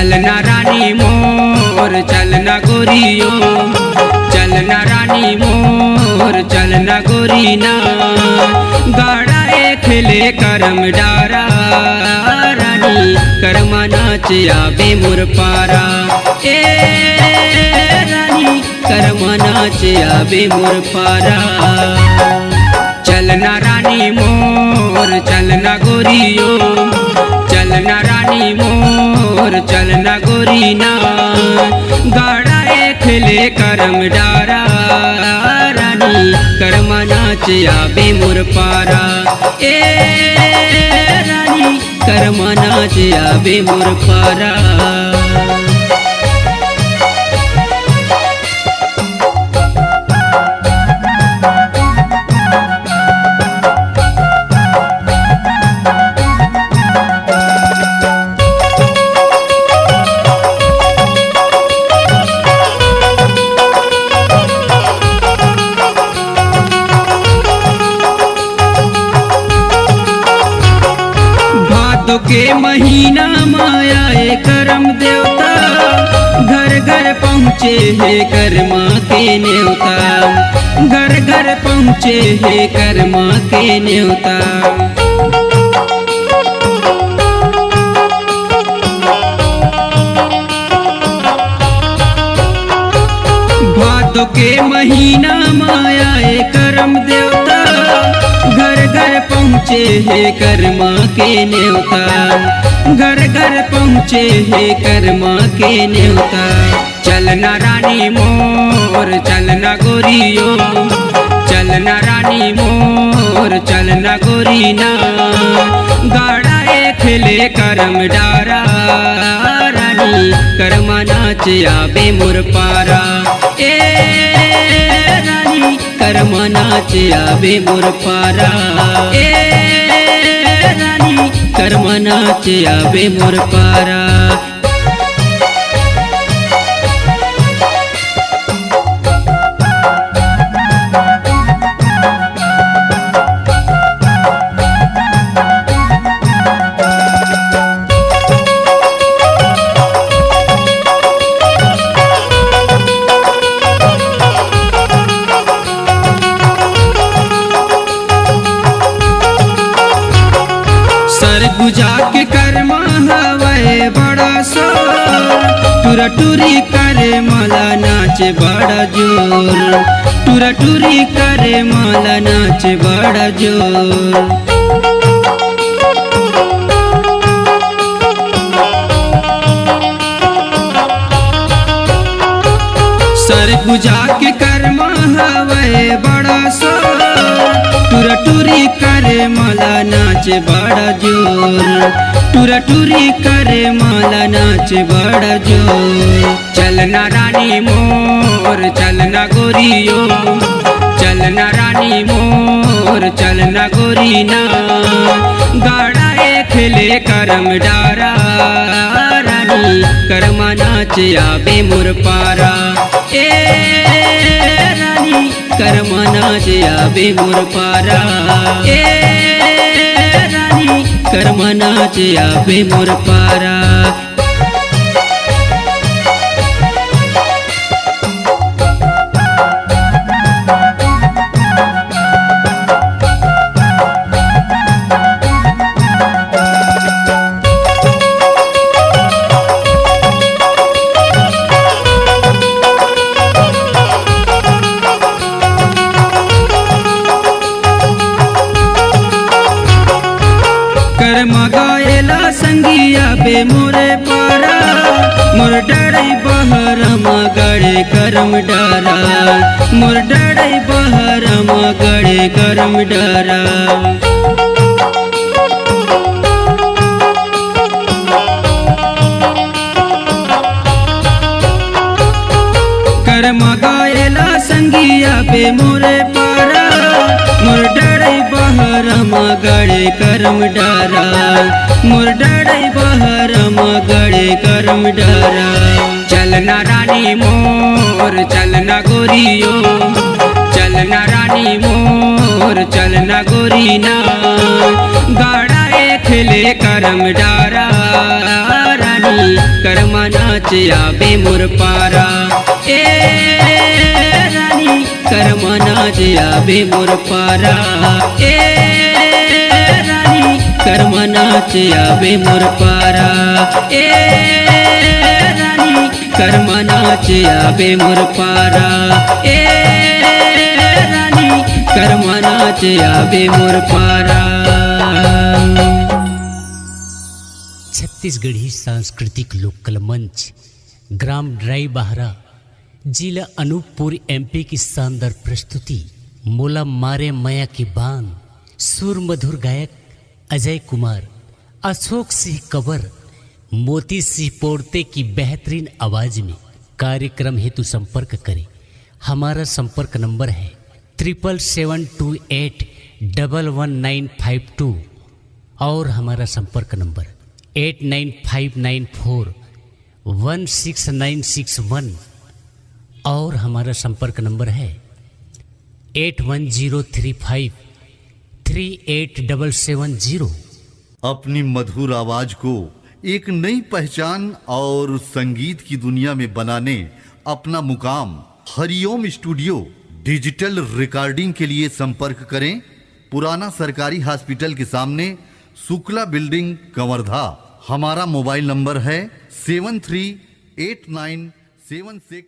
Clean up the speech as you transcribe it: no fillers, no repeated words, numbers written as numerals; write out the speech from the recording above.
चलना रानी मोर चलना गोरियो, चलना रानी मोर चलना गोरी ना, गाड़ा खेले करम डारा रानी करमा नाच आबे मोर पारा। ए रानी करमा नाच आबे मोर पारा। चलना रानी मोर चलना गोरियो, चलना रानी मोर चलना गोरी ना, गाड़ा खेले करम डारा रानी करमा नाच आबे मोर पारा। ए रानी करमा नाच आबे मोर पारा। भादो के महीना माया करम देवता, घर घर पहुँचे है करमा के न्योता, घर घर पहुँचे है करमा के न्योता। भादो के महीना माया करम देवता, घर घर पहुँचे है करमा के न्योता, घर घर पहुँचे है करमा के न्योता। चलना रानी मोर चलना गोरियो, चलना रानी मोर चलना गोरी ना, गाड़ा खेले करम डारा रानी करमा नाच आबे मोर पारा। ए रानी करमा नाच आबे मोर पारा। ए रानी करमा नाच आबे मोर पारा। सरगुजा के करमा हवे बड़ा शोर, टूरा टूरी करे माला नाच बड़ा जोर, टूरा टूरी करे माला नाच बड़ा जोर। सरगुजा के करमा हवे बड़ा शोर, टूरा टूरी करे माला नाच बड़ा जोर, टूरा टूरी करे माला नाच बड़ा जोर। चलना रानी मोर चलना गोरियो, चलना रानी मोर चलना गोरी ना, गाड़ा खेले करम डारा रानी करमा नाच आबे मोर पारा। ए रानी करमा नाच आबे मोर पारा। ए रानी करमा नाच आबे मोर पारा। करमा गायला संगिया बे मोरे पारा, मोर डरई बहरम गड़े करम डारा, मोर डरई बहरम गड़े करम डारा। करमा गायला संगिया बे मोरे पारा, मोर डरई बहरम गड़े करम डारा, मोर डरई बहरम गड़े करम डारा। चलना रानी मोर चलना गोरियो, चलना रानी मोर चलना गोरी ना, गाड़ा खेले करम डारा रानी कर्मा नाच आवे मोर पारा। ए रानी कर्मा नाच आवे मोर पारा। ए रानी कर्मा नाच आवे मोर पारा। ए रानी कर्मा नाच आवे मोर पारा। ए रानी कर्मा नाच आवे मोर पारा। छत्तीसगढ़ी सांस्कृतिक लोककला मंच ग्राम ड्राई बाहरा जिला अनूपपुर एमपी की शानदार प्रस्तुति मोला मारे मया की बान। सुर मधुर गायक अजय कुमार, अशोक सिंह कबर, मोती सिंह पोड़ते की बेहतरीन आवाज में। कार्यक्रम हेतु संपर्क करें। हमारा संपर्क नंबर है 7728111952 और हमारा संपर्क नंबर 8959416961 और हमारा संपर्क नंबर है 8103538770। अपनी मधुर आवाज को एक नई पहचान और संगीत की दुनिया में बनाने अपना मुकाम हरिओम स्टूडियो डिजिटल रिकॉर्डिंग के लिए संपर्क करें। पुराना सरकारी हॉस्पिटल के सामने, शुक्ला बिल्डिंग, कंवरधा। हमारा मोबाइल नंबर है 738976